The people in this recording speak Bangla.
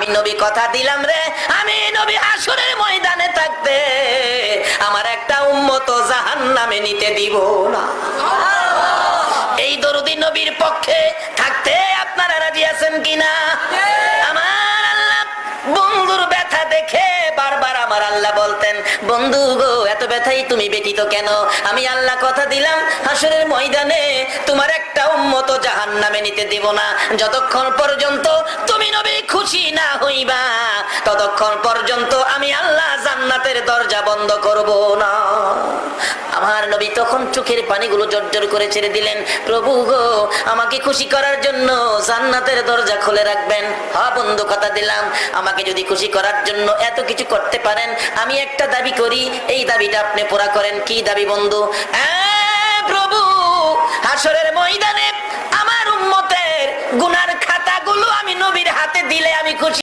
আমি নবী কথা দিলাম রে, আমি নবী হাসরের ময়দানে থাকতে আমার একটা উম্মত জাহান্নামে নিতে দিব না। এই দরুদি নবীর পক্ষে থাকতে আপনারা রাজি আছেন কিনা? আমার আল্লাহ বন্ধুর ব্যথা দেখে বারবার আমার আল্লাহ বলতেন, বন্ধু গো এত ব্যথাই তুমি ব্যতীত কেন? আমি আল্লাহ কথা দিলাম হাসরের ময়দানে তোমার একটা উম্মত জাহান্নামে নিতে দিব না। যতক্ষণ পর্যন্ত তুমি নবী খুশি না হইবা ততক্ষণ পর্যন্ত আমি আল্লাহ জান্নাতের দরজা বন্ধ করব না। আমার নবী তখন চোখের পানিগুলো জর্জর করে ছেড়ে দিলেন, প্রভু গো আমাকে খুশি করার জন্য জান্নাতের দরজা খুলে রাখবেন। হ্যাঁ বন্ধু কথা দিলাম, আমাকে যদি খুশি করার জন্য এত কিছু করতে পারেন, আমি একটা দাবি করি, এই দাবিটা আপনি পুরা করেন। কি দাবি বন্ধু? প্রভু হাসরের ময়দানে আমার উম্মতের গুনার খাতাগুলো আমি নবীর হাতে দিলে আমি খুশি।